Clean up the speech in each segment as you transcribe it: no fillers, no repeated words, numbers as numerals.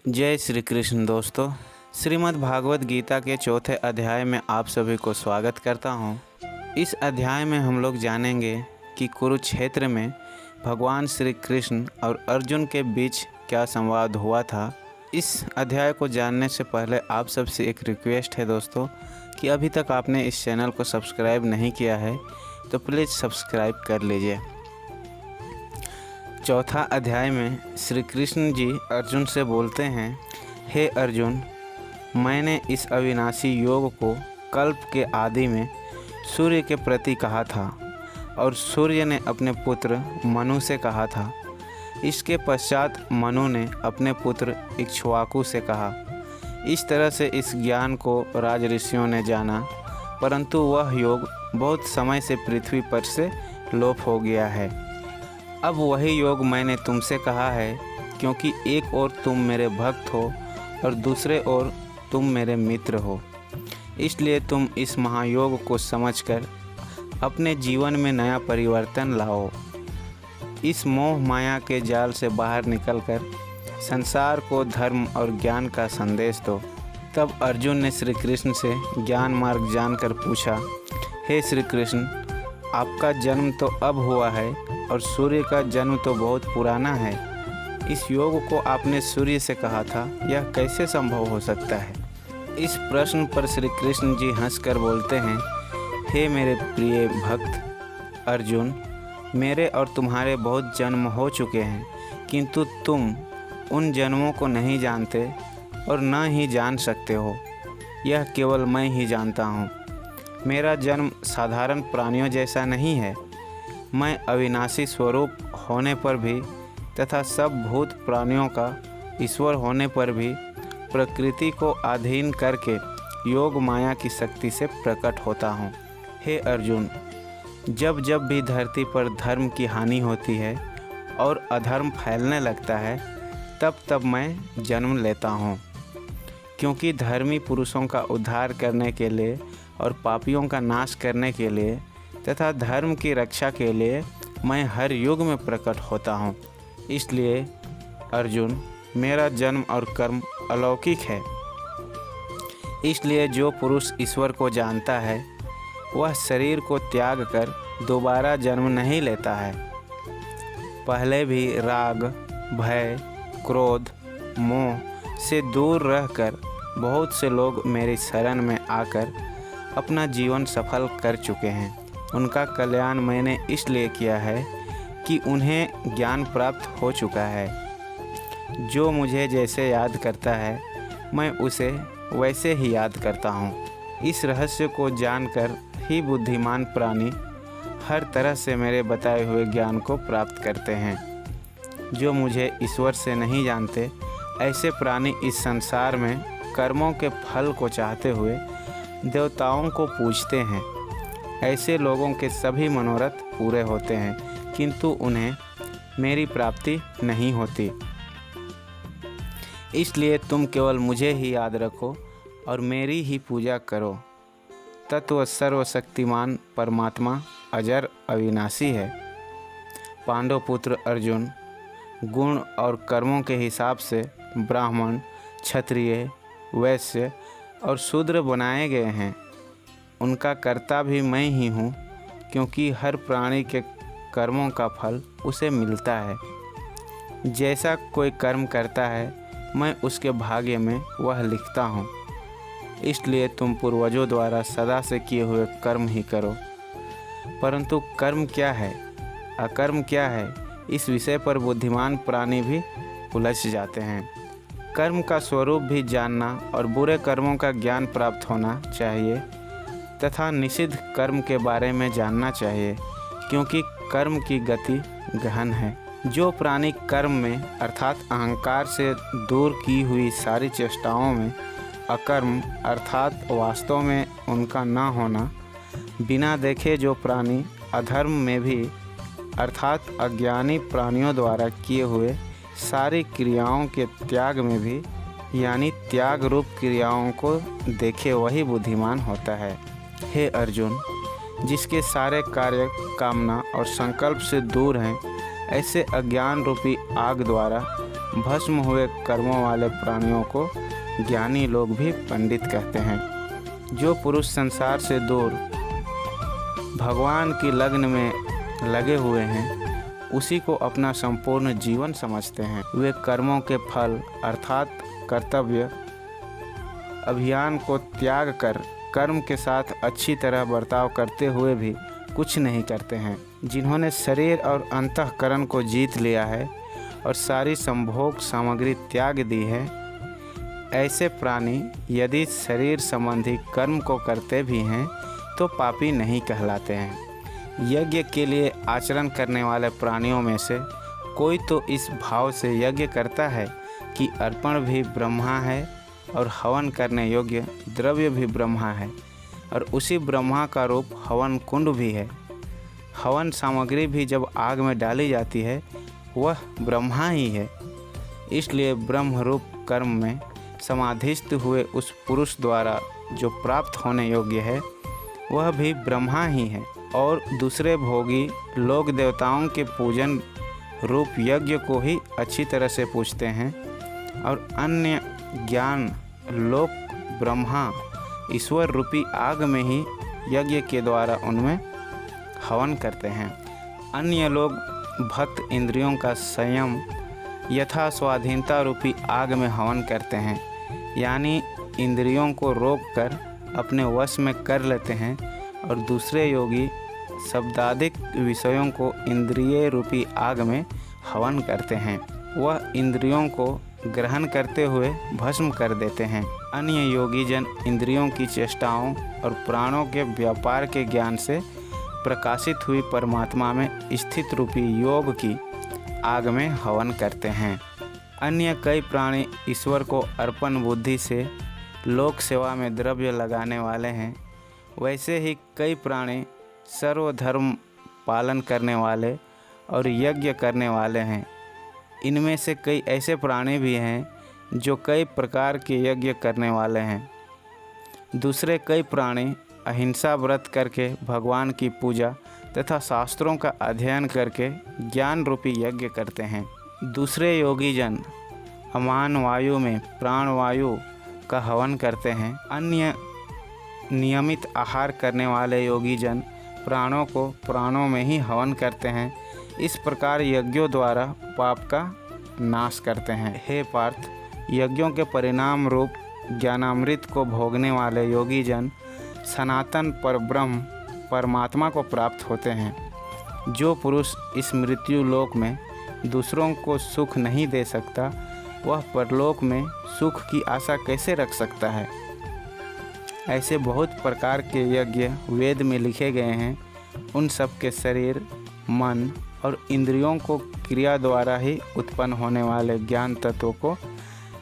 जय श्री कृष्ण दोस्तों। श्रीमद् भागवत गीता के चौथे अध्याय में आप सभी को स्वागत करता हूँ। इस अध्याय में हम लोग जानेंगे कि कुरुक्षेत्र में भगवान श्री कृष्ण और अर्जुन के बीच क्या संवाद हुआ था। इस अध्याय को जानने से पहले आप सबसे एक रिक्वेस्ट है दोस्तों कि अभी तक आपने इस चैनल को सब्सक्राइब नहीं किया है तो प्लीज़ सब्सक्राइब कर लीजिए। चौथा अध्याय में श्री कृष्ण जी अर्जुन से बोलते हैं, हे अर्जुन, मैंने इस अविनाशी योग को कल्प के आदि में सूर्य के प्रति कहा था और सूर्य ने अपने पुत्र मनु से कहा था। इसके पश्चात मनु ने अपने पुत्र इक्ष्वाकु से कहा। इस तरह से इस ज्ञान को राज ऋषियों ने जाना, परंतु वह योग बहुत समय से पृथ्वी पर से लोप हो गया है। अब वही योग मैंने तुमसे कहा है, क्योंकि एक ओर तुम मेरे भक्त हो और दूसरे ओर तुम मेरे मित्र हो। इसलिए तुम इस महायोग को समझकर अपने जीवन में नया परिवर्तन लाओ। इस मोह माया के जाल से बाहर निकलकर संसार को धर्म और ज्ञान का संदेश दो। तब अर्जुन ने श्री कृष्ण से ज्ञान मार्ग जानकर पूछा, हे श्री कृष्ण, आपका जन्म तो अब हुआ है और सूर्य का जन्म तो बहुत पुराना है। इस योग को आपने सूर्य से कहा था, यह कैसे संभव हो सकता है? इस प्रश्न पर श्री कृष्ण जी हंसकर बोलते हैं, हे मेरे प्रिय भक्त अर्जुन, मेरे और तुम्हारे बहुत जन्म हो चुके हैं, किंतु तुम उन जन्मों को नहीं जानते और न ही जान सकते हो। यह केवल मैं ही जानता हूँ। मेरा जन्म साधारण प्राणियों जैसा नहीं है। मैं अविनाशी स्वरूप होने पर भी तथा सब भूत प्राणियों का ईश्वर होने पर भी प्रकृति को अधीन करके योग माया की शक्ति से प्रकट होता हूँ। हे अर्जुन, जब जब भी धरती पर धर्म की हानि होती है और अधर्म फैलने लगता है, तब तब मैं जन्म लेता हूँ। क्योंकि धर्मी पुरुषों का उद्धार करने के लिए और पापियों का नाश करने के लिए तथा धर्म की रक्षा के लिए मैं हर युग में प्रकट होता हूँ। इसलिए अर्जुन, मेरा जन्म और कर्म अलौकिक है। इसलिए जो पुरुष ईश्वर को जानता है वह शरीर को त्याग कर दोबारा जन्म नहीं लेता है। पहले भी राग, भय, क्रोध, मोह से दूर रहकर बहुत से लोग मेरी शरण में आकर अपना जीवन सफल कर चुके हैं। उनका कल्याण मैंने इसलिए किया है कि उन्हें ज्ञान प्राप्त हो चुका है। जो मुझे जैसे याद करता है मैं उसे वैसे ही याद करता हूँ। इस रहस्य को जानकर ही बुद्धिमान प्राणी हर तरह से मेरे बताए हुए ज्ञान को प्राप्त करते हैं। जो मुझे ईश्वर से नहीं जानते, ऐसे प्राणी इस संसार में कर्मों के फल को चाहते हुए देवताओं को पूजते हैं। ऐसे लोगों के सभी मनोरथ पूरे होते हैं, किंतु उन्हें मेरी प्राप्ति नहीं होती। इसलिए तुम केवल मुझे ही याद रखो और मेरी ही पूजा करो। तत्व सर्वशक्तिमान परमात्मा अजर अविनाशी है। पांडव पुत्र अर्जुन, गुण और कर्मों के हिसाब से ब्राह्मण, क्षत्रिय, वैश्य और शूद्र बनाए गए हैं। उनका कर्ता भी मैं ही हूँ, क्योंकि हर प्राणी के कर्मों का फल उसे मिलता है। जैसा कोई कर्म करता है मैं उसके भाग्य में वह लिखता हूँ। इसलिए तुम पूर्वजों द्वारा सदा से किए हुए कर्म ही करो। परंतु कर्म क्या है, अकर्म क्या है, इस विषय पर बुद्धिमान प्राणी भी उलझ जाते हैं। कर्म का स्वरूप भी जानना और बुरे कर्मों का ज्ञान प्राप्त होना चाहिए तथा निषिद्ध कर्म के बारे में जानना चाहिए, क्योंकि कर्म की गति गहन है। जो प्राणी कर्म में अर्थात अहंकार से दूर की हुई सारी चेष्टाओं में अकर्म अर्थात वास्तव में उनका न होना, बिना देखे जो प्राणी अधर्म में भी अर्थात अज्ञानी प्राणियों द्वारा किए हुए सारी क्रियाओं के त्याग में भी यानी त्याग रूप क्रियाओं को देखे, वही बुद्धिमान होता है। हे अर्जुन, जिसके सारे कार्य कामना और संकल्प से दूर हैं, ऐसे अज्ञान रूपी आग द्वारा भस्म हुए कर्मों वाले प्राणियों को ज्ञानी लोग भी पंडित कहते हैं। जो पुरुष संसार से दूर भगवान की लगन में लगे हुए हैं, उसी को अपना संपूर्ण जीवन समझते हैं। वे कर्मों के फल अर्थात कर्तव्य अभियान को त्याग कर कर्म के साथ अच्छी तरह बर्ताव करते हुए भी कुछ नहीं करते हैं। जिन्होंने शरीर और अंतःकरण को जीत लिया है और सारी संभोग सामग्री त्याग दी है, ऐसे प्राणी यदि शरीर संबंधी कर्म को करते भी हैं तो पापी नहीं कहलाते हैं। यज्ञ के लिए आचरण करने वाले प्राणियों में से कोई तो इस भाव से यज्ञ करता है कि अर्पण भी ब्रह्मा है और हवन करने योग्य द्रव्य भी ब्रह्मा है और उसी ब्रह्मा का रूप हवन कुंड भी है। हवन सामग्री भी जब आग में डाली जाती है वह ब्रह्मा ही है। इसलिए ब्रह्म रूप कर्म में समाधिस्थ हुए उस पुरुष द्वारा जो प्राप्त होने योग्य है वह भी ब्रह्मा ही है। और दूसरे भोगी लोक देवताओं के पूजन रूप यज्ञ को ही अच्छी तरह से पूजते हैं और अन्य ज्ञान लोक ब्रह्मा ईश्वर रूपी आग में ही यज्ञ के द्वारा उनमें हवन करते हैं। अन्य लोग भक्त इंद्रियों का संयम यथा स्वाधीनता रूपी आग में हवन करते हैं, यानी इंद्रियों को रोककर अपने वश में कर लेते हैं। और दूसरे योगी शब्दादिक विषयों को इंद्रिय रूपी आग में हवन करते हैं, वह इंद्रियों को ग्रहण करते हुए भस्म कर देते हैं। अन्य योगी जन इंद्रियों की चेष्टाओं और प्राणों के व्यापार के ज्ञान से प्रकाशित हुई परमात्मा में स्थित रूपी योग की आग में हवन करते हैं। अन्य कई प्राणी ईश्वर को अर्पण बुद्धि से लोक सेवा में द्रव्य लगाने वाले हैं। वैसे ही कई प्राणी सर्वधर्म पालन करने वाले और यज्ञ करने वाले हैं। इनमें से कई ऐसे प्राणी भी हैं जो कई प्रकार के यज्ञ करने वाले हैं। दूसरे कई प्राणी अहिंसा व्रत करके भगवान की पूजा तथा शास्त्रों का अध्ययन करके ज्ञान रूपी यज्ञ करते हैं। दूसरे योगी जन अमान वायु में प्राण वायु का हवन करते हैं। अन्य नियमित आहार करने वाले योगी जन प्राणों को प्राणों में ही हवन करते हैं। इस प्रकार यज्ञों द्वारा पाप का नाश करते हैं। हे पार्थ, यज्ञों के परिणाम रूप ज्ञानामृत को भोगने वाले योगी जन सनातन परब्रह्म परमात्मा को प्राप्त होते हैं। जो पुरुष इस मृत्यु लोक में दूसरों को सुख नहीं दे सकता, वह परलोक में सुख की आशा कैसे रख सकता है। ऐसे बहुत प्रकार के यज्ञ वेद में लिखे गए हैं। उन सब के शरीर, मन और इंद्रियों को क्रिया द्वारा ही उत्पन्न होने वाले ज्ञान तत्वों को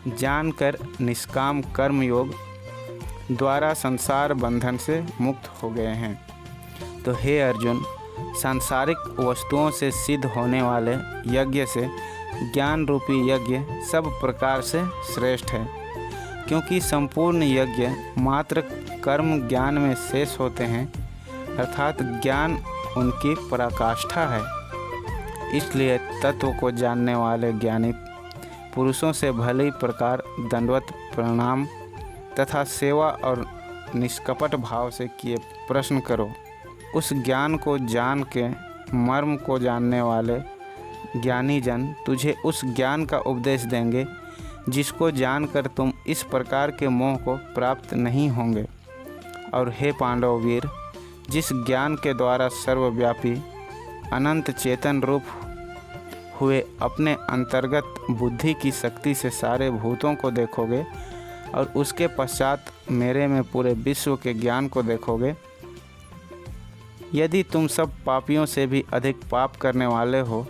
जानकर निष्काम कर्म योग द्वारा संसार बंधन से मुक्त हो गए हैं। तो हे अर्जुन, सांसारिक वस्तुओं से सिद्ध होने वाले यज्ञ से ज्ञान रूपी यज्ञ सब प्रकार से श्रेष्ठ है, क्योंकि संपूर्ण यज्ञ मात्र कर्म ज्ञान में शेष होते हैं, अर्थात ज्ञान उनकी पराकाष्ठा है। इसलिए तत्व को जानने वाले ज्ञानी पुरुषों से भली प्रकार दंडवत प्रणाम तथा सेवा और निष्कपट भाव से किए प्रश्न करो। उस ज्ञान को जान के मर्म को जानने वाले ज्ञानी जन तुझे उस ज्ञान का उपदेश देंगे जिसको जानकर तुम इस प्रकार के मोह को प्राप्त नहीं होंगे। और हे पांडव वीर, जिस ज्ञान के द्वारा सर्वव्यापी अनंत चेतन रूप हुए अपने अंतर्गत बुद्धि की शक्ति से सारे भूतों को देखोगे और उसके पश्चात मेरे में पूरे विश्व के ज्ञान को देखोगे, यदि तुम सब पापियों से भी अधिक पाप करने वाले हो,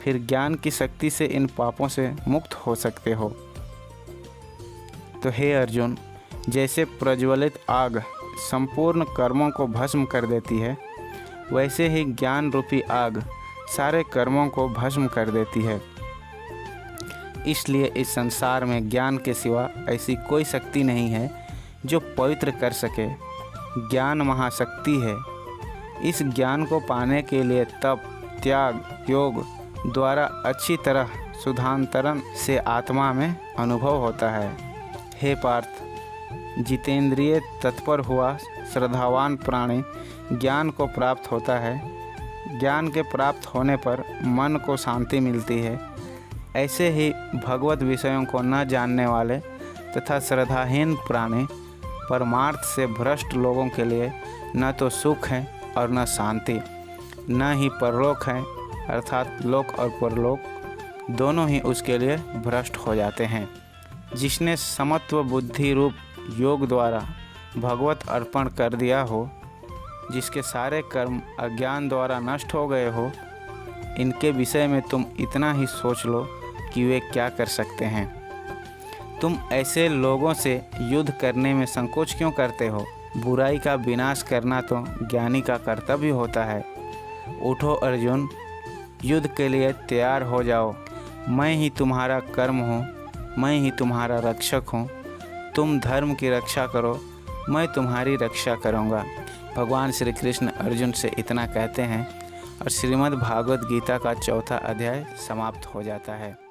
फिर ज्ञान की शक्ति से इन पापों से मुक्त हो सकते हो। तो हे अर्जुन, जैसे प्रज्वलित आग संपूर्ण कर्मों को भस्म कर देती है, वैसे ही ज्ञान रूपी आग सारे कर्मों को भस्म कर देती है। इसलिए इस संसार में ज्ञान के सिवा ऐसी कोई शक्ति नहीं है जो पवित्र कर सके। ज्ञान महाशक्ति है। इस ज्ञान को पाने के लिए तप, त्याग, योग द्वारा अच्छी तरह शुद्धांतरण से आत्मा में अनुभव होता है। हे पार्थ, जितेंद्रिय तत्पर हुआ श्रद्धावान प्राणी ज्ञान को प्राप्त होता है। ज्ञान के प्राप्त होने पर मन को शांति मिलती है। ऐसे ही भगवत विषयों को न जानने वाले तथा श्रद्धाहीन प्राणी परमार्थ से भ्रष्ट लोगों के लिए न तो सुख है और न शांति, न ही परलोक है, अर्थात लोक और परलोक दोनों ही उसके लिए भ्रष्ट हो जाते हैं। जिसने समत्व बुद्धि रूप योग द्वारा भगवत अर्पण कर दिया हो, जिसके सारे कर्म अज्ञान द्वारा नष्ट हो गए हो, इनके विषय में तुम इतना ही सोच लो कि वे क्या कर सकते हैं। तुम ऐसे लोगों से युद्ध करने में संकोच क्यों करते हो? बुराई का विनाश करना तो ज्ञानी का कर्तव्य होता है। उठो अर्जुन, युद्ध के लिए तैयार हो जाओ। मैं ही तुम्हारा कर्म हूँ, मैं ही तुम्हारा रक्षक हूँ। तुम धर्म की रक्षा करो, मैं तुम्हारी रक्षा करूँगा। भगवान श्री कृष्ण अर्जुन से इतना कहते हैं और श्रीमद् भागवत गीता का 4था अध्याय समाप्त हो जाता है।